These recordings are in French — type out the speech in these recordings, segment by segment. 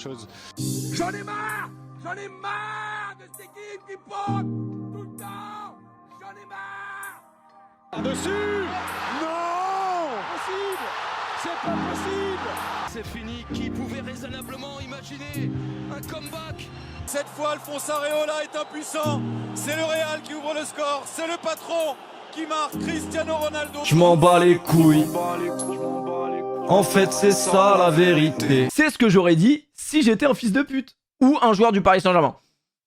chose. J'en ai marre de cette équipe qui pompe tout le temps. J'en ai marre. Dessus. Non. Possible. C'est pas possible. C'est fini. Qui pouvait raisonnablement imaginer un comeback? Cette fois, Alphonse Areola est impuissant. C'est le Real qui ouvre le score. C'est le patron qui marque, Cristiano Ronaldo. Je m'en bats les couilles. En fait, c'est ça la vérité. C'est ce que j'aurais dit si j'étais un fils de pute. Ou un joueur du Paris Saint-Germain.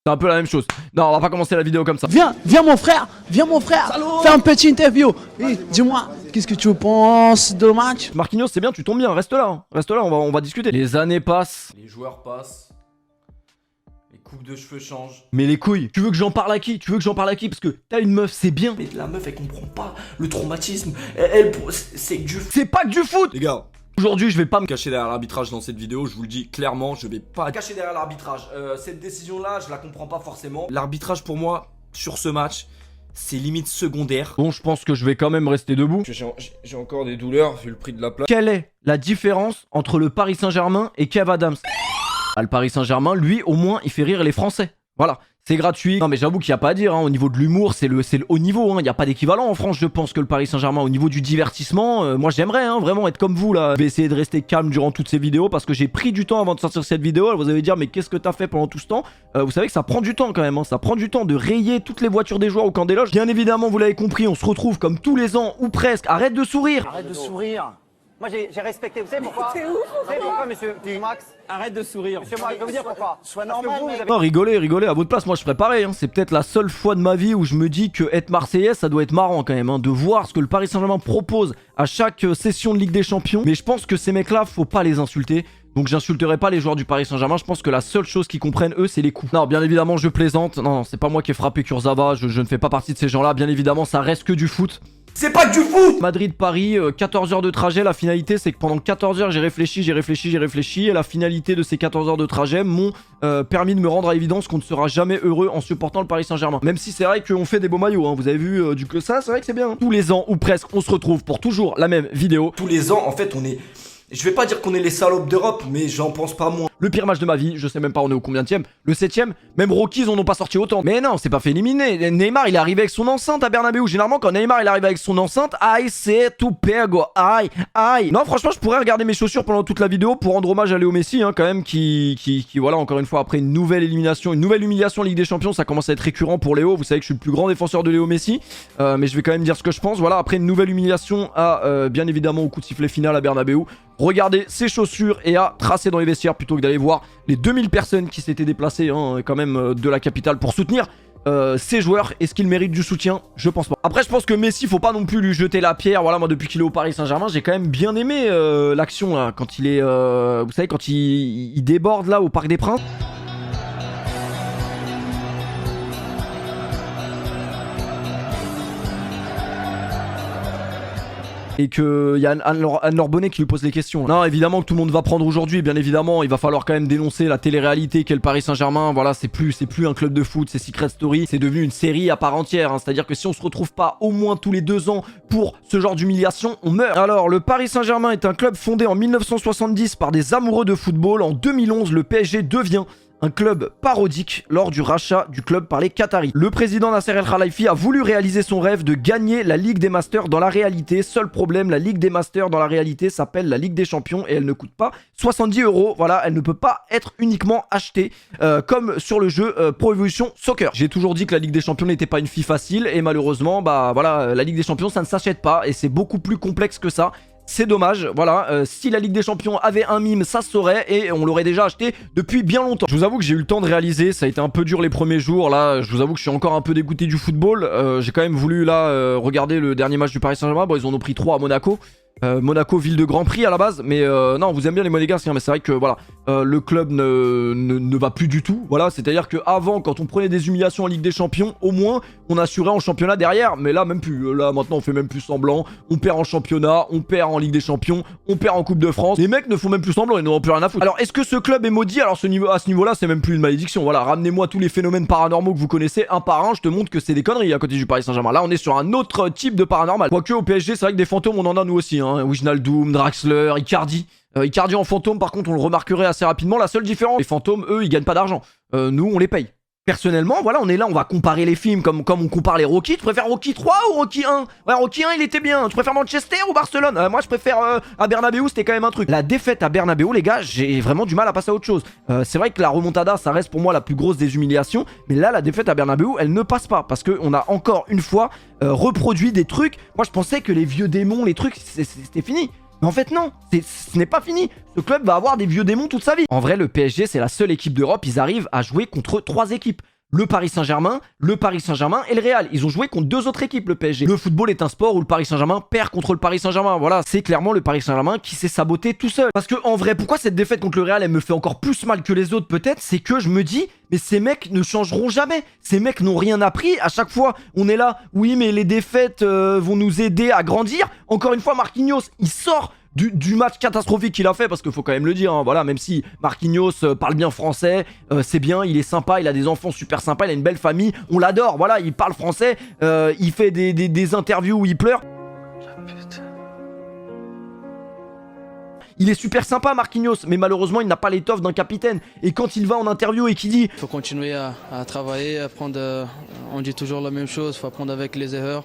C'est un peu la même chose. Non, on va pas commencer la vidéo comme ça. Viens mon frère, fais un petit interview. Et dis-moi, qu'est-ce que tu penses de le match? Marquinhos, c'est bien, tu tombes bien, reste là, hein. Reste là, on va discuter. Les années passent, les joueurs passent, les coupes de cheveux changent. Mais les couilles, tu veux que j'en parle à qui? Parce que t'as une meuf, c'est bien. Mais la meuf, elle comprend pas le traumatisme. Elle c'est que du foot. C'est pas que du foot. Les gars, aujourd'hui, je vais pas me cacher derrière l'arbitrage dans cette vidéo, je vous le dis clairement, je vais pas cacher derrière l'arbitrage. Cette décision-là, je la comprends pas forcément. L'arbitrage pour moi, sur ce match, c'est limite secondaire. Bon, je pense que je vais quand même rester debout. J'ai encore des douleurs vu le prix de la place. Quelle est la différence entre le Paris Saint-Germain et Kev Adams? Ah, le Paris Saint-Germain, lui, au moins, il fait rire les Français. Voilà. C'est gratuit. Non mais j'avoue qu'il n'y a pas à dire, hein. Au niveau de l'humour, c'est le haut niveau, hein. Il n'y a pas d'équivalent en France, je pense, que le Paris Saint-Germain. Au niveau du divertissement, moi j'aimerais, hein, vraiment être comme vous là. Je vais essayer de rester calme durant toutes ces vidéos parce que j'ai pris du temps avant de sortir cette vidéo. Alors, vous allez dire, mais qu'est-ce que t'as fait pendant tout ce temps? Vous savez que ça prend du temps quand même, hein. Ça prend du temps de rayer toutes les voitures des joueurs au camp des loges. Bien évidemment, vous l'avez compris, on se retrouve comme tous les ans, ou presque. Arrête de sourire. Arrête de sourire. Moi j'ai respecté, vous savez pourquoi? C'est ouf. Vous savez pourquoi, monsieur Max? Arrête de sourire. Monsieur Max, je vais vous dire pourquoi. Sois normal. Non, rigolez, à votre place, moi je ferais pareil, hein. C'est peut-être la seule fois de ma vie où je me dis que être Marseillais, ça doit être marrant quand même, hein, de voir ce que le Paris Saint-Germain propose à chaque session de Ligue des Champions. Mais je pense que ces mecs-là, faut pas les insulter. Donc j'insulterai pas les joueurs du Paris Saint-Germain, je pense que la seule chose qu'ils comprennent eux c'est les coups. Non, bien évidemment je plaisante, non, c'est pas moi qui ai frappé Kurzawa, je ne fais pas partie de ces gens-là, bien évidemment ça reste que du foot. C'est pas que du foot. Madrid-Paris, 14 heures de trajet, la finalité c'est que pendant 14 heures j'ai réfléchi, et la finalité de ces 14 heures de trajet m'ont permis de me rendre à l'évidence qu'on ne sera jamais heureux en supportant le Paris Saint-Germain. Même si c'est vrai qu'on fait des beaux maillots, hein. Vous avez vu ça, c'est vrai que c'est bien. Tous les ans ou presque, on se retrouve pour toujours la même vidéo. Tous les ans, en fait, on est... Je vais pas dire qu'on est les salopes d'Europe, mais j'en pense pas moins. Le pire match de ma vie, je sais même pas on est au combienième, le 7ème, même Rockies en ont pas sorti autant. Mais non, c'est pas fait éliminer. Neymar il est arrivé avec son enceinte à Bernabeu. Généralement quand Neymar il arrive avec son enceinte, aïe c'est tout pego, aïe. Non franchement je pourrais regarder mes chaussures pendant toute la vidéo pour rendre hommage à Léo Messi, hein, quand même, qui voilà, encore une fois après une nouvelle élimination, une nouvelle humiliation en Ligue des Champions, ça commence à être récurrent pour Léo. Vous savez que je suis le plus grand défenseur de Léo Messi, mais je vais quand même dire ce que je pense. Voilà, après une nouvelle humiliation bien évidemment au coup de sifflet final à Bernabeu, regardez ses chaussures et à tracer dans les vestiaires plutôt que d'aller voir les 2000 personnes qui s'étaient déplacées, hein, quand même de la capitale pour soutenir ces joueurs. Est-ce qu'ils méritent du soutien? Je pense pas. Après je pense que Messi faut pas non plus lui jeter la pierre. Voilà, moi depuis qu'il est au Paris Saint-Germain j'ai quand même bien aimé l'action là, quand il est vous savez quand il déborde là au Parc des Princes. Et qu'il y a Anne-Laure Bonnet qui lui pose les questions. Non, évidemment que tout le monde va prendre aujourd'hui, bien évidemment, il va falloir quand même dénoncer la télé-réalité qu'est le Paris Saint-Germain. Voilà, c'est plus un club de foot, c'est Secret Story, c'est devenu une série à part entière, hein. C'est-à-dire que si on se retrouve pas au moins tous les 2 ans pour ce genre d'humiliation, on meurt. Alors, le Paris Saint-Germain est un club fondé en 1970 par des amoureux de football. En 2011, le PSG devient un club parodique lors du rachat du club par les Qataris. Le président Nasser El Khelaifi a voulu réaliser son rêve de gagner la Ligue des Masters dans la réalité. Seul problème, la Ligue des Masters dans la réalité s'appelle la Ligue des Champions et elle ne coûte pas 70 €. Voilà, elle ne peut pas être uniquement achetée comme sur le jeu Pro Evolution Soccer. J'ai toujours dit que la Ligue des Champions n'était pas une fille facile et malheureusement, bah voilà, la Ligue des Champions ça ne s'achète pas et c'est beaucoup plus complexe que ça. C'est dommage, voilà, si la Ligue des Champions avait un mime, ça se saurait et on l'aurait déjà acheté depuis bien longtemps. Je vous avoue que j'ai eu le temps de réaliser, ça a été un peu dur les premiers jours, là, je vous avoue que je suis encore un peu dégoûté du football. J'ai quand même voulu, là, regarder le dernier match du Paris Saint-Germain. Bon, ils en ont pris 3 à Monaco. Monaco, ville de Grand Prix à la base, mais non, on vous aime bien les Monégasques, hein, mais c'est vrai que voilà, le club ne va plus du tout. Voilà, c'est-à-dire qu'avant, quand on prenait des humiliations en Ligue des Champions, au moins on assurait en championnat derrière, mais là même plus. Là maintenant on fait même plus semblant, on perd en championnat, on perd en Ligue des Champions, on perd en Coupe de France. Les mecs ne font même plus semblant, ils n'ont plus rien à foutre. Alors est-ce que ce club est maudit? Alors à ce niveau-là, c'est même plus une malédiction. Voilà, ramenez-moi tous les phénomènes paranormaux que vous connaissez un par un, je te montre que c'est des conneries à côté du Paris Saint-Germain. Là on est sur un autre type de paranormal. Quoique au PSG, c'est vrai que des fantômes on en a nous aussi, hein. Wijnaldum, Draxler, Icardi. Icardi en fantôme, par contre, on le remarquerait assez rapidement. La seule différence, les fantômes, eux, ils gagnent pas d'argent. Nous, on les paye. Personnellement, voilà, on est là, on va comparer les films comme on compare les Rocky. Tu préfères Rocky 3 ou Rocky 1? Ouais, Rocky 1, il était bien. Tu préfères Manchester ou Barcelone? Moi, je préfère à Bernabeu, c'était quand même un truc. La défaite à Bernabeu, les gars, j'ai vraiment du mal à passer à autre chose. C'est vrai que la remontada, ça reste pour moi la plus grosse des humiliations. Mais là, la défaite à Bernabeu, elle ne passe pas. Parce qu'on a encore une fois reproduit des trucs. Moi, je pensais que les vieux démons, les trucs, c'était fini. Mais en fait non, ce n'est pas fini. Ce club va avoir des vieux démons toute sa vie. En vrai, le PSG, c'est la seule équipe d'Europe. Ils arrivent à jouer contre 3 équipes. Le Paris Saint-Germain et le Real. Ils ont joué contre 2 autres équipes, le PSG. Le football est un sport où le Paris Saint-Germain perd contre le Paris Saint-Germain. Voilà, c'est clairement le Paris Saint-Germain qui s'est saboté tout seul. Parce que en vrai, pourquoi cette défaite contre le Real, elle me fait encore plus mal que les autres peut-être? C'est que je me dis, mais ces mecs ne changeront jamais. Ces mecs n'ont rien appris. À chaque fois, on est là, oui, mais les défaites vont nous aider à grandir. Encore une fois, Marquinhos, il sort du match catastrophique qu'il a fait, parce qu'il faut quand même le dire, hein, voilà, même si Marquinhos parle bien français, c'est bien, il est sympa, il a des enfants super sympas, il a une belle famille, on l'adore, voilà, il parle français, il fait des interviews où il pleure. Il est super sympa Marquinhos, mais malheureusement il n'a pas l'étoffe d'un capitaine. Et quand il va en interview et qu'il dit faut continuer à travailler, apprendre, on dit toujours la même chose, faut apprendre avec les erreurs.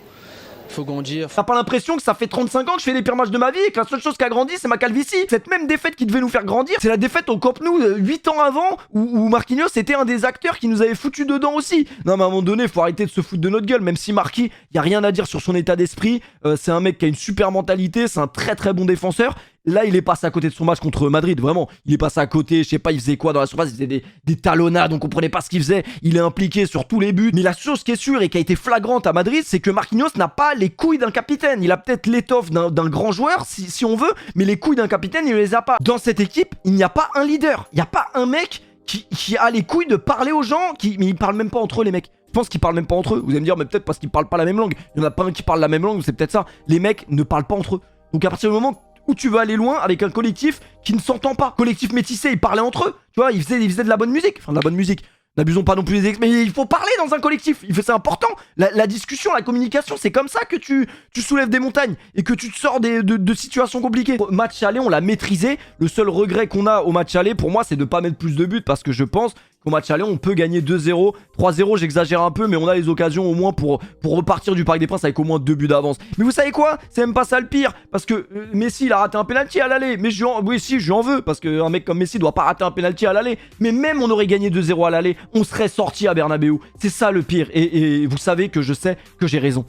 Faut grandir. T'as pas l'impression que ça fait 35 ans que je fais les pires matchs de ma vie et que la seule chose qui a grandi c'est ma calvitie? Cette même défaite qui devait nous faire grandir, c'est la défaite au Camp Nou 8 ans avant où Marquinhos était un des acteurs qui nous avait foutu dedans aussi. Non mais à un moment donné faut arrêter de se foutre de notre gueule. Même si Marquis, y a rien à dire sur son état d'esprit, c'est un mec qui a une super mentalité, c'est un très très bon défenseur. Là, il est passé à côté de son match contre Madrid, vraiment. Il est passé à côté, je sais pas, il faisait quoi dans la surface, il faisait des talonnades, on comprenait pas ce qu'il faisait. Il est impliqué sur tous les buts. Mais la chose qui est sûre et qui a été flagrante à Madrid, c'est que Marquinhos n'a pas les couilles d'un capitaine. Il a peut-être l'étoffe d'un grand joueur, si on veut, mais les couilles d'un capitaine, il les a pas. Dans cette équipe, il n'y a pas un leader. Il n'y a pas un mec qui a les couilles de parler aux gens, mais ils parlent même pas entre eux, les mecs. Je pense qu'ils parlent même pas entre eux. Vous allez me dire, mais peut-être parce qu'ils parlent pas la même langue. Il y en a pas un qui parle la même langue, c'est peut-être ça. Les mecs ne parlent pas entre eux. Donc à partir du moment où tu veux aller loin avec un collectif qui ne s'entend pas. Collectif métissé, ils parlaient entre eux. Tu vois, ils faisaient de la bonne musique. Enfin, de la bonne musique. N'abusons pas non plus des mais il faut parler dans un collectif. C'est important. La discussion, la communication, c'est comme ça que tu soulèves des montagnes et que tu te sors de situations compliquées. Match aller, on l'a maîtrisé. Le seul regret qu'on a au match aller, pour moi, c'est de pas mettre plus de buts parce que je pense qu'au match aller, on peut gagner 2-0, 3-0, j'exagère un peu, mais on a les occasions au moins pour repartir du Parc des Princes avec au moins 2 buts d'avance. Mais vous savez quoi? C'est même pas ça le pire, parce que Messi, il a raté un penalty à l'aller. Mais oui, si, je lui en veux, parce qu'un mec comme Messi doit pas rater un penalty à l'aller. Mais même on aurait gagné 2-0 à l'aller, on serait sorti à Bernabeu. C'est ça le pire, et vous savez que je sais que j'ai raison.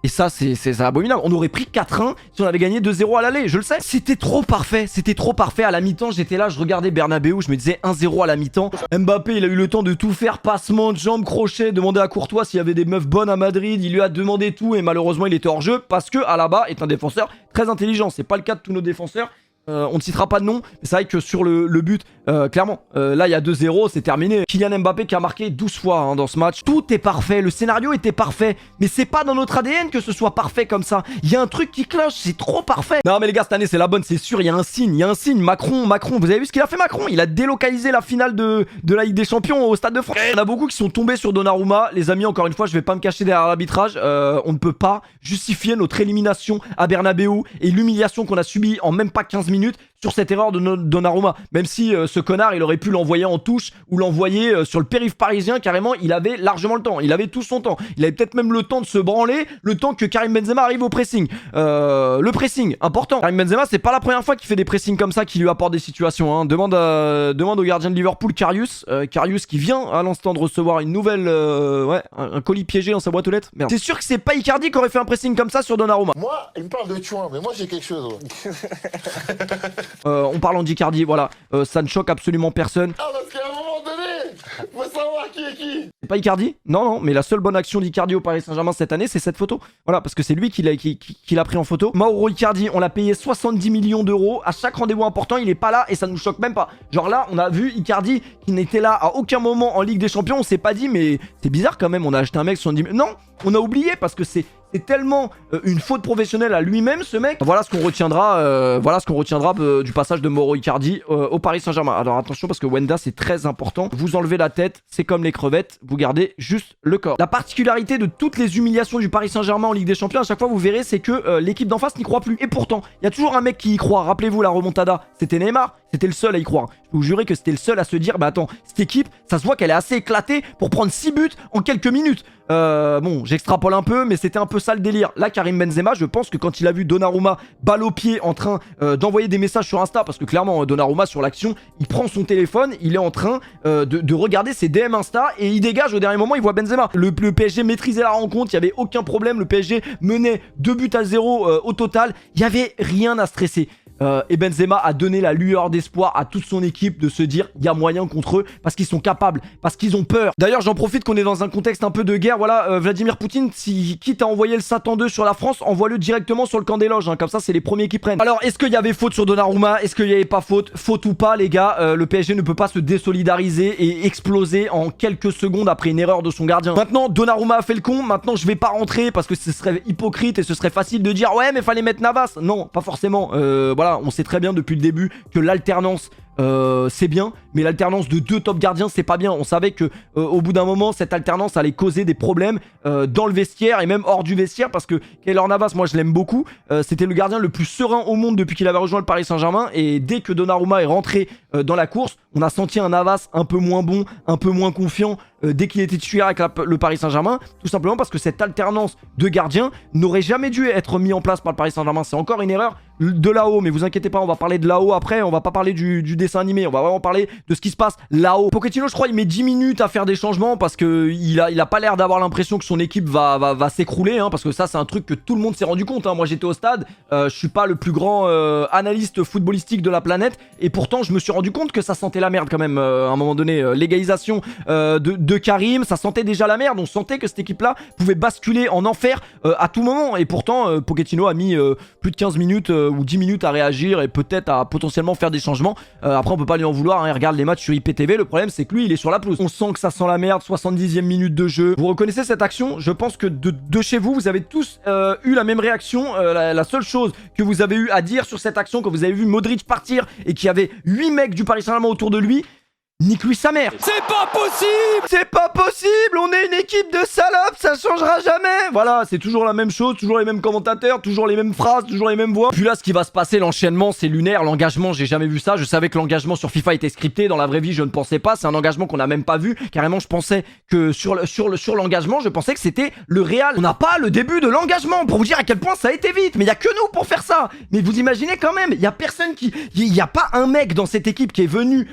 Et ça, c'est abominable. On aurait pris 4-1 si on avait gagné 2-0 à l'aller, je le sais. C'était trop parfait, c'était trop parfait. À la mi-temps, j'étais là, je regardais Bernabeu, je me disais 1-0 à la mi-temps. Mbappé, il a eu le temps de tout faire, passement de jambes, crochet, demander à Courtois s'il y avait des meufs bonnes à Madrid. Il lui a demandé tout et malheureusement, il était hors jeu parce que Alaba est un défenseur très intelligent. C'est pas le cas de tous nos défenseurs. On ne citera pas de nom, mais c'est vrai que sur le but, clairement, là il y a 2-0, c'est terminé. Kylian Mbappé qui a marqué 12 fois hein, dans ce match. Tout est parfait, le scénario était parfait, mais c'est pas dans notre ADN que ce soit parfait comme ça. Il y a un truc qui cloche, c'est trop parfait. Non mais les gars, cette année c'est la bonne, c'est sûr, il y a un signe, Macron, vous avez vu ce qu'il a fait Macron? Il a délocalisé la finale de la Ligue des Champions au Stade de France. Il y en a beaucoup qui sont tombés sur Donnarumma. Les amis, encore une fois, je vais pas me cacher derrière l'arbitrage. On ne peut pas justifier notre élimination à Bernabeu et l'humiliation qu'on a subie en même pas 15 minutes sur cette erreur de Donnarumma. Même si ce connard, il aurait pu l'envoyer en touche ou l'envoyer sur le périph' parisien, carrément, il avait largement le temps. Il avait tout son temps. Il avait peut-être même le temps de se branler, le temps que Karim Benzema arrive au pressing. Le pressing, important. Karim Benzema, c'est pas la première fois qu'il fait des pressings comme ça qui lui apportent des situations. Hein. Demande au gardien de Liverpool, Karius. Karius qui vient à l'instant de recevoir une nouvelle... un colis piégé dans sa boîte aux lettres. Merde. C'est sûr que c'est pas Icardi qui aurait fait un pressing comme ça sur Donnarumma. Moi, il me parle de chouin, mais moi j'ai quelque chose. On parle en d'Icardi, voilà. Ça ne choque absolument personne. Ah, parce qu'à un moment donné, faut savoir qui est qui. C'est pas Icardi? Non, mais la seule bonne action d'Icardi au Paris Saint-Germain cette année, c'est cette photo. Voilà, parce que c'est lui qui l'a pris en photo. Mauro Icardi, on l'a payé 70 millions d'euros. À chaque rendez-vous important, il est pas là et ça nous choque même pas. Genre là, on a vu Icardi qui n'était là à aucun moment en Ligue des Champions. On s'est pas dit, mais c'est bizarre quand même, on a acheté un mec 70 millions. Non, on a oublié parce que c'est c'est tellement une faute professionnelle à lui-même, ce mec. Voilà ce qu'on retiendra, du passage de Mauro Icardi au Paris Saint-Germain. Alors attention parce que Wenda c'est très important. Vous enlevez la tête, c'est comme les crevettes, vous gardez juste le corps. La particularité de toutes les humiliations du Paris Saint-Germain en Ligue des Champions, à chaque fois vous verrez, c'est que l'équipe d'en face n'y croit plus. Et pourtant, il y a toujours un mec qui y croit. Rappelez-vous la remontada, c'était Neymar, c'était le seul à y croire. Je peux vous jurer que c'était le seul à se dire, bah attends, cette équipe, ça se voit qu'elle est assez éclatée pour prendre 6 buts en quelques minutes. Bon, j'extrapole un peu, mais c'était un peu ça le délire. Là, Karim Benzema, je pense que quand il a vu Donnarumma balle au pied en train d'envoyer des messages sur Insta, parce que clairement, Donnarumma sur l'action, il prend son téléphone, il est en train de regarder ses DM Insta et il dégage au dernier moment, il voit Benzema. Le PSG maîtrisait la rencontre, il n'y avait aucun problème, le PSG menait 2-0 au total, il n'y avait rien à stresser. Et Benzema a donné la lueur d'espoir à toute son équipe de se dire il y a moyen contre eux parce qu'ils sont capables, parce qu'ils ont peur. D'ailleurs j'en profite qu'on est dans un contexte un peu de guerre, voilà, Vladimir Poutine, si quitte à envoyer le Satan 2 sur la France, envoie-le directement sur le camp des loges, hein, comme ça c'est les premiers qui prennent. Alors est-ce qu'il y avait faute sur Donnarumma, est-ce qu'il n'y avait pas faute? Faute ou pas les gars, le PSG ne peut pas se désolidariser et exploser en quelques secondes après une erreur de son gardien. Maintenant Donnarumma a fait le con, maintenant je vais pas rentrer parce que ce serait hypocrite et ce serait facile de dire ouais mais fallait mettre Navas. Non, pas forcément, voilà. On sait très bien depuis le début que l'alternance c'est bien, mais l'alternance de 2 top gardiens c'est pas bien. On savait que au bout d'un moment cette alternance allait causer des problèmes dans le vestiaire et même hors du vestiaire, parce que Keylor Navas, moi je l'aime beaucoup, c'était le gardien le plus serein au monde depuis qu'il avait rejoint le Paris Saint-Germain, et dès que Donnarumma est rentré dans la course, on a senti un Navas un peu moins bon, un peu moins confiant dès qu'il était titulaire avec le Paris Saint-Germain, tout simplement parce que cette alternance de gardiens n'aurait jamais dû être mise en place par le Paris Saint-Germain. C'est encore une erreur de là-haut, mais vous inquiétez pas, on va parler de là-haut après, on va pas parler du dessin animé, on va vraiment parler de ce qui se passe là-haut. Pochettino, je crois, il met 10 minutes à faire des changements parce que il a pas l'air d'avoir l'impression que son équipe va s'écrouler, hein, parce que ça c'est un truc que tout le monde s'est rendu compte, hein. Moi j'étais au stade, je suis pas le plus grand analyste footballistique de la planète, et pourtant je me suis rendu compte que ça sentait la merde quand même à un moment donné. L'égalisation de Karim, ça sentait déjà la merde, on sentait que cette équipe-là pouvait basculer en enfer à tout moment, et pourtant Pochettino a mis plus de 15 minutes ou 10 minutes à réagir et peut-être à potentiellement faire des changements. Après on peut pas lui en vouloir, hein, il regarde les matchs sur IPTV, le problème c'est que lui il est sur la pelouse. On sent que ça sent la merde, 70e minute de jeu. Vous reconnaissez cette action? Je pense que de chez vous, vous avez tous eu la même réaction. La seule chose que vous avez eu à dire sur cette action, quand vous avez vu Modric partir et qu'il y avait 8 mecs du Paris Saint-Germain autour de lui, nique-lui sa mère. C'est pas possible! C'est pas possible! On est une équipe de salopes, ça changera jamais! Voilà, c'est toujours la même chose, toujours les mêmes commentateurs, toujours les mêmes phrases, toujours les mêmes voix. Puis là, ce qui va se passer, l'enchaînement, c'est lunaire. L'engagement, j'ai jamais vu ça. Je savais que l'engagement sur FIFA était scripté. Dans la vraie vie, je ne pensais pas. C'est un engagement qu'on n'a même pas vu. Carrément, je pensais que sur l'engagement, je pensais que c'était le Real. On n'a pas le début de l'engagement pour vous dire à quel point ça a été vite. Mais il y a que nous pour faire ça. Mais vous imaginez quand même, il y a personne qui... Il y a pas un mec dans cette équipe qui est venu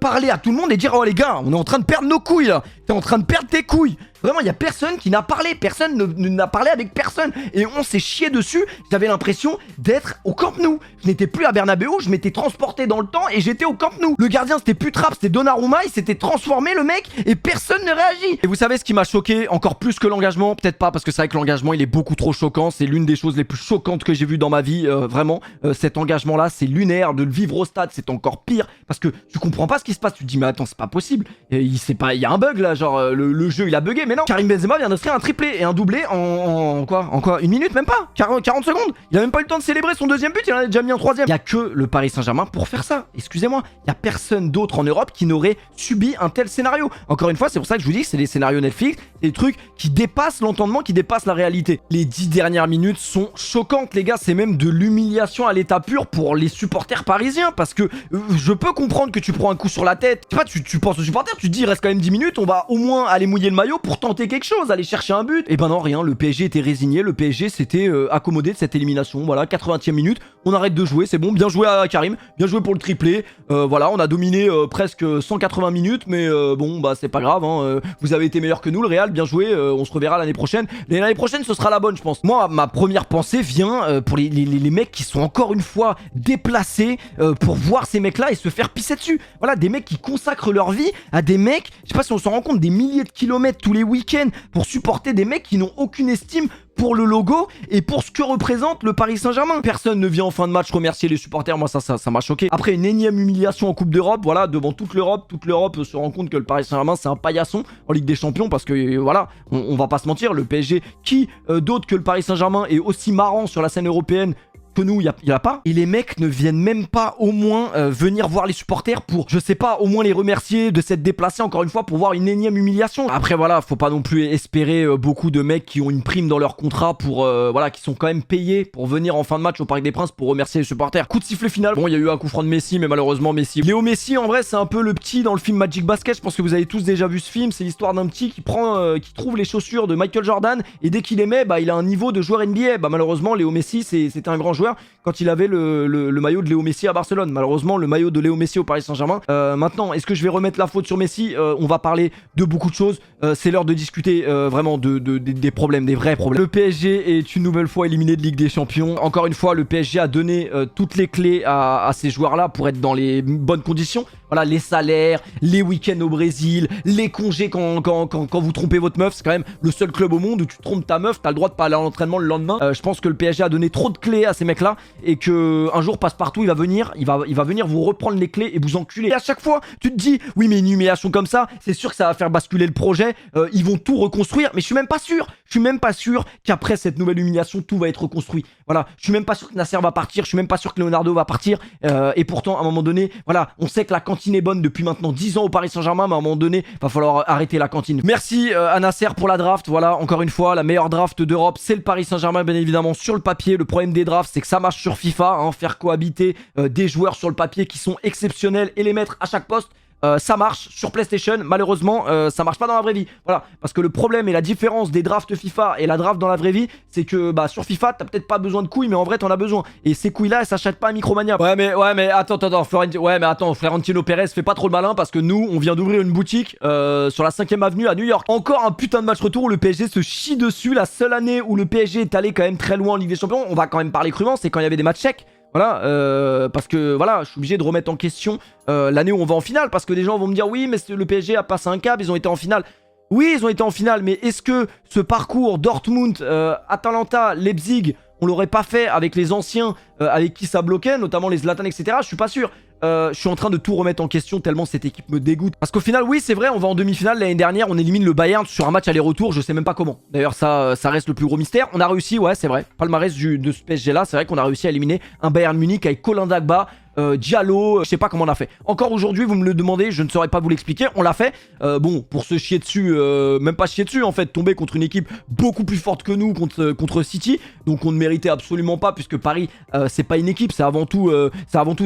parler à tout le monde et dire oh les gars, on est en train de perdre nos couilles là, t'es en train de perdre tes couilles. Vraiment, il y a personne qui n'a parlé, personne n'a parlé avec personne, et on s'est chié dessus. J'avais l'impression d'être au Camp Nou. Je n'étais plus à Bernabeu, je m'étais transporté dans le temps et j'étais au Camp Nou. Le gardien c'était plus Trapp, c'était Donnarumma, il s'était transformé le mec et personne ne réagit. Et vous savez ce qui m'a choqué encore plus que l'engagement? Peut-être pas, parce que c'est vrai que l'engagement il est beaucoup trop choquant, c'est l'une des choses les plus choquantes que j'ai vues dans ma vie, vraiment. Cet engagement là c'est lunaire, de le vivre au stade c'est encore pire, parce que tu comprends pas ce qui se passe, tu te dis mais attends c'est pas possible, il y a un bug là, genre le jeu il a bugué. Mais non, Karim Benzema vient d'inscrire un triplé et un doublé en quoi, une minute, même pas 40 secondes. Il a même pas eu le temps de célébrer son deuxième but, il en a déjà mis un troisième. Il y a que le Paris Saint-Germain pour faire ça, excusez-moi. Il y a personne d'autre en Europe qui n'aurait subi un tel scénario. Encore une fois, c'est pour ça que je vous dis que c'est des scénarios Netflix, des trucs qui dépassent l'entendement, qui dépassent la réalité. Les 10 dernières minutes sont choquantes les gars, c'est même de l'humiliation à l'état pur pour les supporters parisiens, parce que je peux comprendre que tu prends un coup sur la tête, je sais pas, tu penses aux supporters, tu te dis il reste quand même 10 minutes, on va au moins aller mouiller le maillot pour tenter quelque chose, aller chercher un but. Et ben non, rien, le PSG était résigné, le PSG s'était accommodé de cette élimination. Voilà, 80e minute, on arrête de jouer, c'est bon, bien joué à Karim, bien joué pour le triplé. Voilà, on a dominé presque 180 minutes, mais bon, bah c'est pas grave, hein, vous avez été meilleur que nous, le Real, bien joué, on se reverra l'année prochaine. L'année prochaine, ce sera la bonne, je pense. Moi, ma première pensée vient pour les mecs qui sont encore une fois déplacés pour voir ces mecs-là et se faire pisser dessus. Voilà, des mecs qui consacrent leur vie à des mecs, je sais pas si on s'en rend compte, des milliers de kilomètres tous les week-ends pour supporter des mecs qui n'ont aucune estime pour le logo et pour ce que représente le Paris Saint-Germain. Personne ne vient en fin de match remercier les supporters, moi ça m'a choqué. Après une énième humiliation en Coupe d'Europe, voilà, devant toute l'Europe se rend compte que le Paris Saint-Germain c'est un paillasson en Ligue des Champions parce que voilà, on va pas se mentir, le PSG, qui d'autre que le Paris Saint-Germain est aussi marrant sur la scène européenne que nous, il y a pas. Et les mecs ne viennent même pas au moins venir voir les supporters pour, je sais pas, au moins les remercier de s'être déplacés encore une fois pour voir une énième humiliation. Après voilà, faut pas non plus espérer beaucoup de mecs qui ont une prime dans leur contrat pour, voilà, qui sont quand même payés pour venir en fin de match au Parc des Princes pour remercier les supporters. Coup de sifflet final. Bon, il y a eu un coup franc de Messi, mais malheureusement Messi. Léo Messi, en vrai, c'est un peu le petit dans le film Magic Basket. Je pense que vous avez tous déjà vu ce film. C'est l'histoire d'un petit qui prend, qui trouve les chaussures de Michael Jordan et dès qu'il les met, bah il a un niveau de joueur NBA. Bah malheureusement, Léo Messi, c'était un grand joueur quand il avait le maillot de Léo Messi à Barcelone. Malheureusement, le maillot de Léo Messi au Paris Saint-Germain. Maintenant, est-ce que je vais remettre la faute sur Messi? On va parler de beaucoup de choses. C'est l'heure de discuter vraiment des problèmes, des vrais problèmes. Le PSG est une nouvelle fois éliminé de Ligue des Champions. Encore une fois, le PSG a donné toutes les clés à ces joueurs-là pour être dans les bonnes conditions. Voilà, les salaires, les week-ends au Brésil, les congés quand vous trompez votre meuf. C'est quand même le seul club au monde où tu trompes ta meuf, t'as le droit de pas aller à l'entraînement le lendemain. Je pense que le PSG a donné trop de clés à ces mecs-là et que un jour Passepartout il va venir vous reprendre les clés et vous enculer. Et à chaque fois, tu te dis oui mais une humiliation comme ça, c'est sûr que ça va faire basculer le projet. Ils vont tout reconstruire, mais je suis même pas sûr. Je suis même pas sûr qu'après cette nouvelle humiliation tout va être reconstruit. Voilà, je suis même pas sûr que Nasser va partir, je suis même pas sûr que Leonardo va partir. Et pourtant à un moment donné, voilà, on sait que la cantine est bonne depuis maintenant 10 ans au Paris Saint-Germain, mais à un moment donné, va falloir arrêter la cantine. Merci à Nasser pour la draft. Voilà, encore une fois, la meilleure draft d'Europe, c'est le Paris Saint-Germain, bien évidemment, sur le papier. Le problème des drafts, c'est que ça marche sur FIFA, hein, faire cohabiter des joueurs sur le papier qui sont exceptionnels et les mettre à chaque poste. Ça marche sur PlayStation, malheureusement ça marche pas dans la vraie vie. Voilà, parce que le problème et la différence des drafts FIFA et la draft dans la vraie vie, c'est que bah sur FIFA t'as peut-être pas besoin de couilles, mais en vrai t'en as besoin. Et ces couilles là elles s'achètent pas à Micromania. Ouais mais attends, Florentino Pérez fait pas trop le malin parce que nous on vient d'ouvrir une boutique sur la 5ème avenue à New York. Encore un putain de match retour où le PSG se chie dessus. La seule année où le PSG est allé quand même très loin en Ligue des Champions, on va quand même parler crûment, c'est quand il y avait des matchs secs. Voilà, parce que voilà, je suis obligé de remettre en question l'année où on va en finale, parce que des gens vont me dire oui mais le PSG a passé un cap, ils ont été en finale. Oui, ils ont été en finale, mais est-ce que ce parcours Dortmund, Atalanta, Leipzig, on l'aurait pas fait avec les anciens avec qui ça bloquait, notamment les Zlatan, etc. Je suis pas sûr. Je suis en train de tout remettre en question tellement cette équipe me dégoûte. Parce qu'au final, oui, c'est vrai, on va en demi-finale. L'année dernière, on élimine le Bayern sur un match aller-retour. Je sais même pas comment. D'ailleurs, ça reste le plus gros mystère. On a réussi, ouais, c'est vrai. Palmarès de ce PSG là, c'est vrai qu'on a réussi à éliminer un Bayern Munich avec Colin Dagba, Diallo, je sais pas comment on a fait. Encore aujourd'hui, vous me le demandez, je ne saurais pas vous l'expliquer. On l'a fait. Bon, pour se chier dessus, même pas chier dessus en fait, tomber contre une équipe beaucoup plus forte que nous, contre City. Donc on ne méritait absolument pas, puisque Paris, c'est pas une équipe, c'est avant tout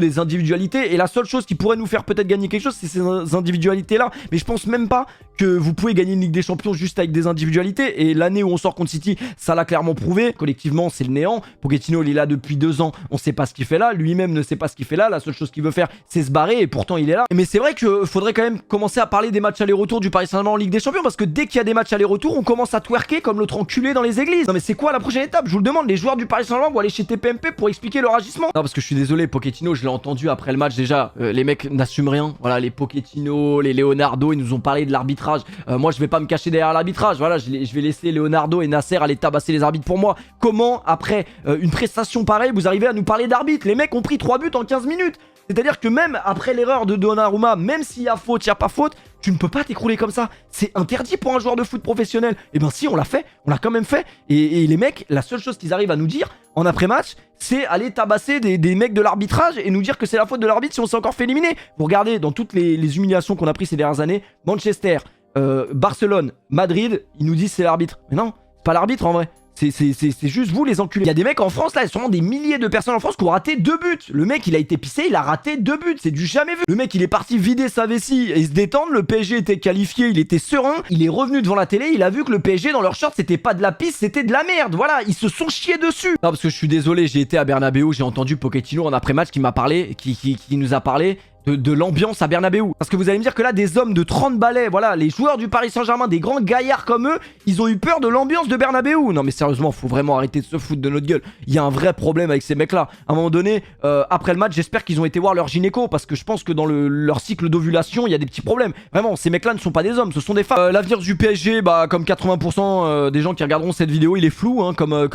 des individualités. Et la seule chose qui pourrait nous faire peut-être gagner quelque chose, c'est ces individualités là. Mais je pense même pas que vous pouvez gagner une Ligue des Champions juste avec des individualités. Et l'année où on sort contre City, ça l'a clairement prouvé. Collectivement, c'est le néant. Pochettino, il est là depuis 2 ans. On sait pas ce qu'il fait là. Lui-même ne sait pas ce qu'il fait là. La seule chose qu'il veut faire, c'est se barrer. Et pourtant, il est là. Mais c'est vrai qu'il faudrait quand même commencer à parler des matchs aller-retour du Paris Saint-Germain en Ligue des Champions. Parce que dès qu'il y a des matchs aller-retour, on commence à twerker comme l'autre enculé dans les églises. Non mais c'est quoi la prochaine étape? Je vous le demande. Les joueurs du Paris Saint-Germain vont aller chez TPMP pour expliquer leur agissement. Non, parce que je suis désolé, Pochettino, je l'ai entendu après le match déjà. Les mecs n'assument rien. Voilà, les Pochettino, les Leonardo, ils nous ont parlé de l'arbitrage. Moi, je vais pas me cacher derrière l'arbitrage. Voilà, je vais laisser Leonardo et Nasser aller tabasser les arbitres pour moi. Comment, après une prestation pareille, vous arrivez à nous parler d'arbitre? Les mecs ont pris 3 buts en 15 minutes. C'est-à-dire que même après l'erreur de Donnarumma, même s'il y a faute, il n'y a pas faute, tu ne peux pas t'écrouler comme ça. C'est interdit pour un joueur de foot professionnel. Et ben si, on l'a fait, on l'a quand même fait. Et les mecs, la seule chose qu'ils arrivent à nous dire en après-match, c'est aller tabasser des mecs de l'arbitrage et nous dire que c'est la faute de l'arbitre si on s'est encore fait éliminer. Vous regardez, dans toutes les humiliations qu'on a prises ces dernières années, Manchester, Barcelone, Madrid, ils nous disent c'est l'arbitre. Mais non, c'est pas l'arbitre en vrai. C'est juste vous les enculés. Il y a des mecs en France là, il y a sûrement des milliers de personnes en France qui ont raté 2 buts. Le mec il a été pissé, il a raté 2 buts. C'est du jamais vu. Le mec il est parti vider sa vessie et se détendre. Le PSG était qualifié, il était serein. Il est revenu devant la télé, il a vu que le PSG dans leur short c'était pas de la pisse, c'était de la merde. Voilà, ils se sont chiés dessus. Non parce que je suis désolé, j'ai été à Bernabeu, j'ai entendu Pochettino en après-match qui m'a parlé, qui nous a parlé. de l'ambiance à Bernabeu. Parce que vous allez me dire que là, des hommes de 30 balais, voilà, les joueurs du Paris Saint-Germain, des grands gaillards comme eux, ils ont eu peur de l'ambiance de Bernabeu. Non mais sérieusement, faut vraiment arrêter de se foutre de notre gueule. Il y a un vrai problème avec ces mecs-là. À un moment donné, après le match, j'espère qu'ils ont été voir leur gynéco, parce que je pense que dans leur cycle d'ovulation, il y a des petits problèmes. Vraiment, ces mecs-là ne sont pas des hommes, ce sont des femmes. L'avenir du PSG, bah comme 80% des gens qui regarderont cette vidéo, il est flou, hein, comme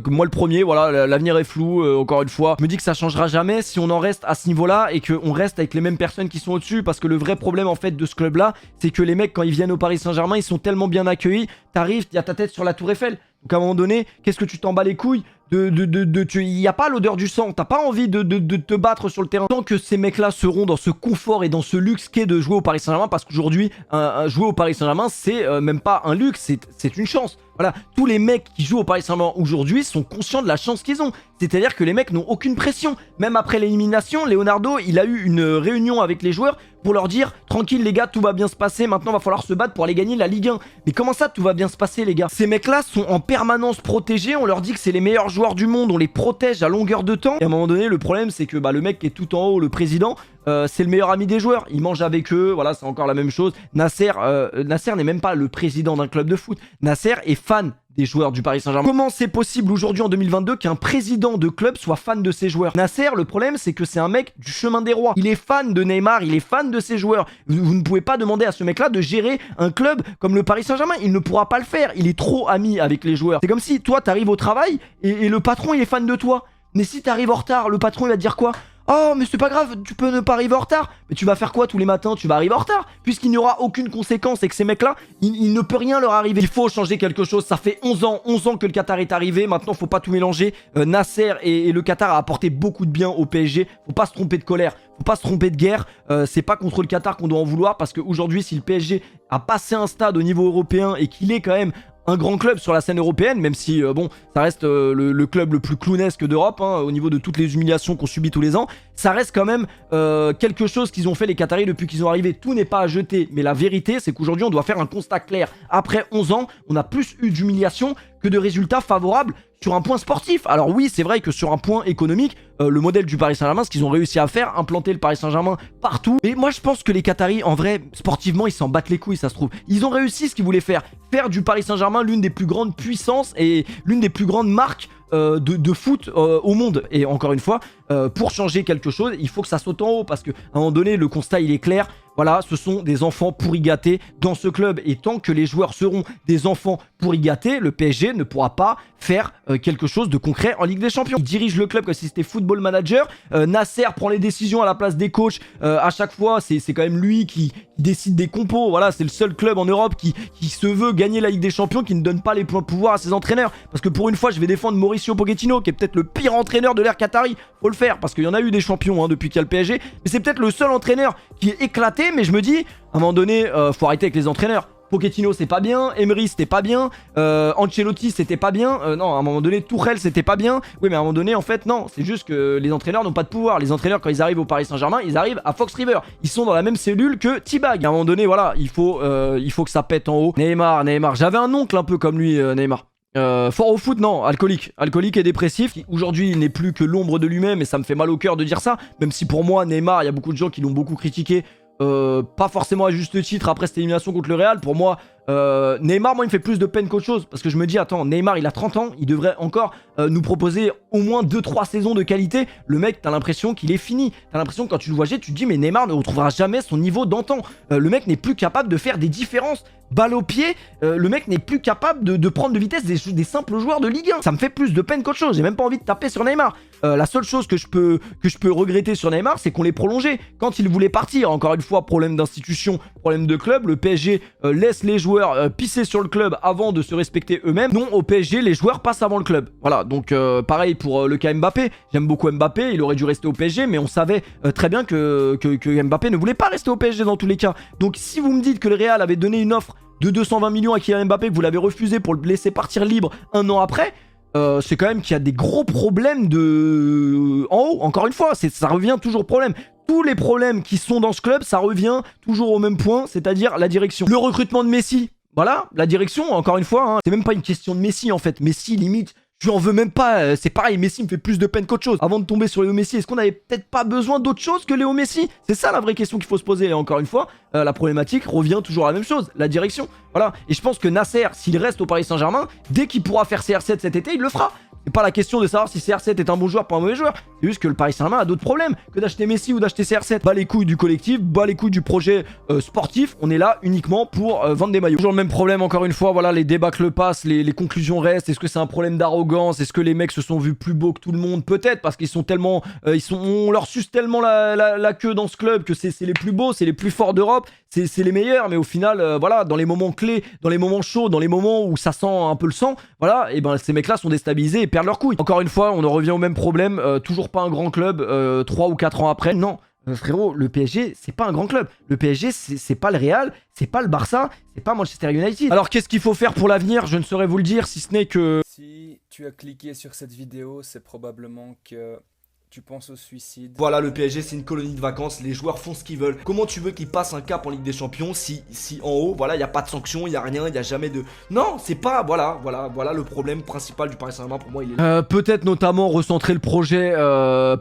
moi le premier, voilà, l'avenir est flou, encore une fois. Je me dis que ça changera jamais si on en reste à ce niveau-là et qu'on reste avec les mêmes personnes qui sont au-dessus, parce que le vrai problème en fait de ce club-là, c'est que les mecs, quand ils viennent au Paris Saint-Germain, ils sont tellement bien accueillis, t'arrives, il y a ta tête sur la Tour Eiffel. Donc à un moment donné, qu'est-ce que tu t'en bats les couilles il n'y a pas l'odeur du sang, t'as pas envie de te battre sur le terrain. Tant que ces mecs-là seront dans ce confort et dans ce luxe qu'est de jouer au Paris Saint-Germain, parce qu'aujourd'hui, jouer au Paris Saint-Germain, c'est même pas un luxe, c'est une chance. Voilà, tous les mecs qui jouent au Paris Saint-Germain aujourd'hui sont conscients de la chance qu'ils ont. C'est-à-dire que les mecs n'ont aucune pression. Même après l'élimination, Leonardo, il a eu une réunion avec les joueurs pour leur dire « Tranquille les gars, tout va bien se passer, maintenant va falloir se battre pour aller gagner la Ligue 1 ». Mais comment ça, tout va bien se passer les gars? Ces mecs-là sont en permanence protégés, on leur dit que c'est les meilleurs joueurs du monde, on les protège à longueur de temps. Et à un moment donné, le problème c'est que le mec qui est tout en haut, le président, c'est le meilleur ami des joueurs, il mange avec eux, voilà, c'est encore la même chose. Nasser n'est même pas le président d'un club de foot, Nasser est fan des joueurs du Paris Saint-Germain. Comment c'est possible aujourd'hui en 2022 qu'un président de club soit fan de ses joueurs? Nasser, le problème c'est que c'est un mec du chemin des rois. Il est fan de Neymar, il est fan de ses joueurs. Vous ne pouvez pas demander à ce mec-là de gérer un club comme le Paris Saint-Germain. Il ne pourra pas le faire. Il est trop ami avec les joueurs. C'est comme si toi t'arrives au travail et le patron il est fan de toi. Mais si t'arrives en retard, le patron il va te dire quoi? Oh mais c'est pas grave, tu peux ne pas arriver en retard. Mais tu vas faire quoi tous les matins? Tu vas arriver en retard, puisqu'il n'y aura aucune conséquence et que ces mecs là, il ne peut rien leur arriver. Il faut changer quelque chose, ça fait 11 ans que le Qatar est arrivé. Maintenant faut pas tout mélanger. Nasser et le Qatar a apporté beaucoup de bien au PSG. Faut pas se tromper de colère, faut pas se tromper de guerre. C'est pas contre le Qatar qu'on doit en vouloir, parce qu'aujourd'hui si le PSG a passé un stade au niveau européen et qu'il est quand même un grand club sur la scène européenne, même si bon, ça reste le club le plus clownesque d'Europe, hein, au niveau de toutes les humiliations qu'on subit tous les ans, ça reste quand même quelque chose qu'ils ont fait les Qataris depuis qu'ils sont arrivés. Tout n'est pas à jeter, mais la vérité c'est qu'aujourd'hui on doit faire un constat clair. Après 11 ans, on a plus eu d'humiliation que de résultats favorables sur un point sportif. Alors oui, c'est vrai que sur un point économique, le modèle du Paris Saint-Germain, ce qu'ils ont réussi à faire, implanter le Paris Saint-Germain partout. Mais moi je pense que les Qataris, en vrai, sportivement, ils s'en battent les couilles, ça se trouve. Ils ont réussi ce qu'ils voulaient faire. Faire du Paris Saint-Germain l'une des plus grandes puissances et l'une des plus grandes marques de foot au monde. Et encore une fois, pour changer quelque chose, il faut que ça saute en haut, parce qu'à un moment donné, le constat il est clair. Voilà, ce sont des enfants pourri gâtés dans ce club, et tant que les joueurs seront des enfants pourri gâtés, le PSG ne pourra pas faire quelque chose de concret en Ligue des Champions. Il dirige le club comme si c'était football manager. Nasser prend les décisions à la place des coachs. À chaque fois, c'est quand même lui qui décide des compos. Voilà, c'est le seul club en Europe qui se veut gagner la Ligue des Champions, qui ne donne pas les pleins pouvoirs à ses entraîneurs. Parce que pour une fois, je vais défendre Mauricio Pochettino, qui est peut-être le pire entraîneur de l'ère Qatari. Faut le faire, parce qu'il y en a eu des champions hein, depuis qu'il y a le PSG. Mais c'est peut-être le seul entraîneur qui est éclaté. Mais je me dis, à un moment donné, faut arrêter avec les entraîneurs. Pochettino c'était pas bien, Emery c'était pas bien, Ancelotti c'était pas bien, non à un moment donné Tuchel c'était pas bien. Oui mais à un moment donné en fait non, c'est juste que les entraîneurs n'ont pas de pouvoir. Les entraîneurs quand ils arrivent au Paris Saint-Germain, ils arrivent à Fox River, ils sont dans la même cellule que T-Bag. À un moment donné voilà, il faut que ça pète en haut. Neymar, j'avais un oncle un peu comme lui, Neymar. Fort au foot, non, alcoolique et dépressif. Aujourd'hui, il n'est plus que l'ombre de lui-même, et ça me fait mal au cœur de dire ça. Même si pour moi, Neymar, il y a beaucoup de gens qui l'ont beaucoup critiqué. Pas forcément à juste titre après cette élimination contre le Real. Pour moi, Neymar, moi, il me fait plus de peine qu'autre chose. Parce que je me dis, attends, Neymar, il a 30 ans. Il devrait encore nous proposer au moins 2-3 saisons de qualité. Le mec, t'as l'impression qu'il est fini. T'as l'impression que quand tu le vois jouer, tu te dis, mais Neymar ne retrouvera jamais son niveau d'antan. Le mec n'est plus capable de faire des différences. Balle au pied, le mec n'est plus capable de prendre de vitesse des simples joueurs de Ligue 1. Ça me fait plus de peine qu'autre chose. J'ai même pas envie de taper sur Neymar. La seule chose que je peux regretter sur Neymar, c'est qu'on l'ait prolongé. Quand il voulait partir, encore une fois, problème d'institution, problème de club, le PSG laisse les joueurs pisser sur le club avant de se respecter eux-mêmes. Non, au PSG, les joueurs passent avant le club. Voilà, donc pareil pour le cas Mbappé. J'aime beaucoup Mbappé, il aurait dû rester au PSG, mais on savait très bien que Mbappé ne voulait pas rester au PSG dans tous les cas. Donc si vous me dites que le Real avait donné une offre de 220 millions à Kylian Mbappé, que vous l'avez refusé pour le laisser partir libre un an après, c'est quand même qu'il y a des gros problèmes en haut. Encore une fois, ça revient toujours au problème. Tous les problèmes qui sont dans ce club, ça revient toujours au même point, c'est-à-dire la direction. Le recrutement de Messi, voilà, la direction, encore une fois, hein, c'est même pas une question de Messi en fait. Messi, limite, Je lui en veux même pas. C'est pareil, Messi me fait plus de peine qu'autre chose. Avant de tomber sur Léo Messi, est-ce qu'on avait peut-être pas besoin d'autre chose que Léo Messi? C'est ça la vraie question qu'il faut se poser. Et encore une fois, la problématique revient toujours à la même chose, la direction. Voilà. Et je pense que Nasser, s'il reste au Paris Saint-Germain, dès qu'il pourra faire CR7 cet été, il le fera. C'est pas la question de savoir si CR7 est un bon joueur ou pas un mauvais joueur. C'est juste que le Paris Saint-Germain a d'autres problèmes que d'acheter Messi ou d'acheter CR7. Bas les couilles du collectif, bas les couilles du projet sportif. On est là uniquement pour vendre des maillots. Toujours le même problème, encore une fois. Voilà, les débâcles passent, les conclusions restent. Est-ce que c'est un problème d'arrogance? Est-ce que les mecs se sont vus plus beaux que tout le monde? Peut-être, parce qu'ils sont tellement. On leur suce tellement la queue dans ce club que c'est les plus beaux, c'est les plus forts d'Europe. C'est les meilleurs, mais au final, voilà, dans les moments clés, dans les moments chauds, dans les moments où ça sent un peu le sang, voilà, et ben ces mecs-là sont déstabilisés et perdent leur couille. Encore une fois, on en revient au même problème, toujours pas un grand club, 3 ou 4 ans après. Non, frérot, le PSG, c'est pas un grand club. Le PSG, c'est pas le Real, c'est pas le Barça, c'est pas Manchester United. Alors qu'est-ce qu'il faut faire pour l'avenir? Je ne saurais vous le dire, si ce n'est que... Si tu as cliqué sur cette vidéo, c'est probablement que... tu penses au suicide. Voilà, le PSG c'est une colonie de vacances, les joueurs font ce qu'ils veulent. Comment tu veux qu'ils passent un cap en Ligue des Champions si en haut, voilà, il n'y a pas de sanctions, il n'y a rien, il n'y a jamais de... Non, c'est pas... Voilà le problème principal du Paris Saint-Germain pour moi, il est là. Peut-être notamment recentrer le projet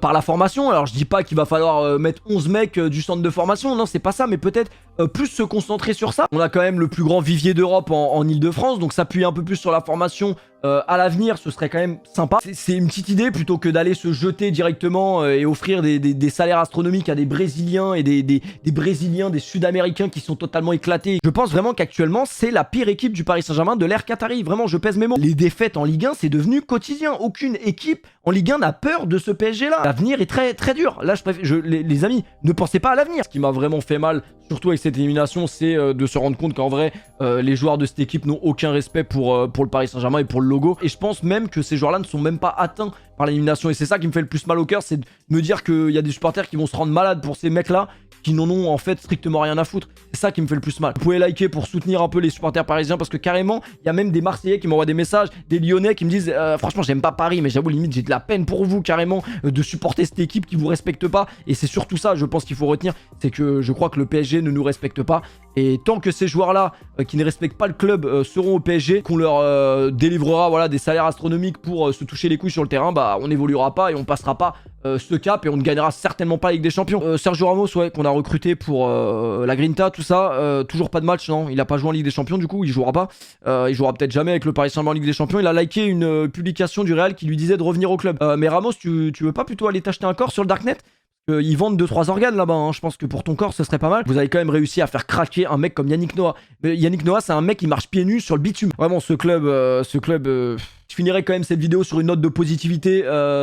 par la formation. Alors je dis pas qu'il va falloir mettre 11 mecs du centre de formation, non c'est pas ça, mais peut-être plus se concentrer sur ça. On a quand même le plus grand vivier d'Europe en Ile-de-France, donc s'appuyer un peu plus sur la formation à l'avenir, ce serait quand même sympa. C'est une petite idée plutôt que d'aller se jeter directement et offrir des salaires astronomiques à des Brésiliens et des Brésiliens, des Sud-Américains qui sont totalement éclatés. Je pense vraiment qu'actuellement, c'est la pire équipe du Paris Saint-Germain de l'ère Qatari. Vraiment, je pèse mes mots. Les défaites en Ligue 1, c'est devenu quotidien. Aucune équipe en Ligue 1 n'a peur de ce PSG-là. L'avenir est très très dur. Là, les amis, ne pensez pas à l'avenir. Ce qui m'a vraiment fait mal, surtout avec cette élimination, c'est de se rendre compte qu'en vrai, les joueurs de cette équipe n'ont aucun respect pour le Paris Saint-Germain et pour le logo. Et je pense même que ces joueurs-là ne sont même pas atteints par l'élimination. Et c'est ça qui me fait le plus mal au cœur, c'est de me dire qu'il y a des supporters qui vont se rendre malades pour ces mecs-là, qui n'en ont en fait strictement rien à foutre. C'est ça qui me fait le plus mal. Vous pouvez liker pour soutenir un peu les supporters parisiens, parce que carrément, il y a même des Marseillais qui m'envoient des messages, des Lyonnais qui me disent franchement j'aime pas Paris, mais j'avoue limite j'ai de la peine pour vous carrément de supporter cette équipe qui vous respecte pas. Et c'est surtout ça, je pense qu'il faut retenir, c'est que je crois que le PSG ne nous respecte pas. Et tant que ces joueurs-là qui ne respectent pas le club seront au PSG, qu'on leur délivrera voilà, des salaires astronomiques pour se toucher les couilles sur le terrain, bah on n'évoluera pas et on passera pas ce cap et on ne gagnera certainement pas la Ligue des Champions. Sergio Ramos, ouais, qu'on a recruté pour la Grinta, tout ça, toujours pas de match, non, il a pas joué en Ligue des Champions, du coup il jouera pas. Il jouera peut-être jamais avec le Paris Saint-Germain en Ligue des Champions. Il a liké une publication du Real qui lui disait de revenir au club. Mais Ramos, tu veux pas plutôt aller t'acheter un corps sur le Darknet? Ils vendent 2-3 organes là-bas, hein. Je pense que pour ton corps ce serait pas mal. Vous avez quand même réussi à faire craquer un mec comme Yannick Noah. Mais Yannick Noah, c'est un mec qui marche pieds nus sur le bitume. Vraiment, ce club, je finirai quand même cette vidéo sur une note de positivité.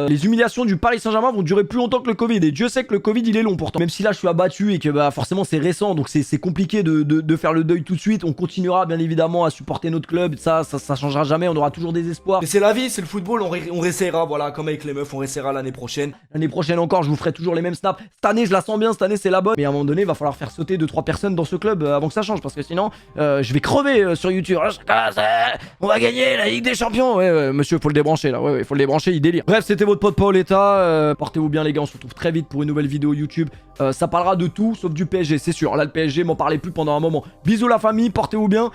Les humiliations du Paris Saint-Germain vont durer plus longtemps que le Covid. Et Dieu sait que le Covid il est long pourtant. Même si là je suis abattu et que bah forcément c'est récent, donc c'est compliqué de faire le deuil tout de suite. On continuera bien évidemment à supporter notre club. Ça changera jamais. On aura toujours des espoirs. Mais c'est la vie, c'est le football. On réessayera, voilà, comme avec les meufs, on réessayera l'année prochaine. L'année prochaine encore, je vous ferai toujours les mêmes snaps. Cette année, je la sens bien. Cette année, c'est la bonne. Mais à un moment donné, il va falloir faire sauter 2-3 personnes dans ce club avant que ça change, parce que sinon, je vais crever sur YouTube. On va gagner la Ligue des Champions. Ouais, monsieur, faut le débrancher là. Ouais, faut le débrancher, il délire. Bref, c'était votre pote Paoletta. Portez-vous bien les gars, on se retrouve très vite pour une nouvelle vidéo YouTube. Ça parlera de tout sauf du PSG, c'est sûr. Là, le PSG, m'en parlez plus pendant un moment. Bisous la famille, portez-vous bien.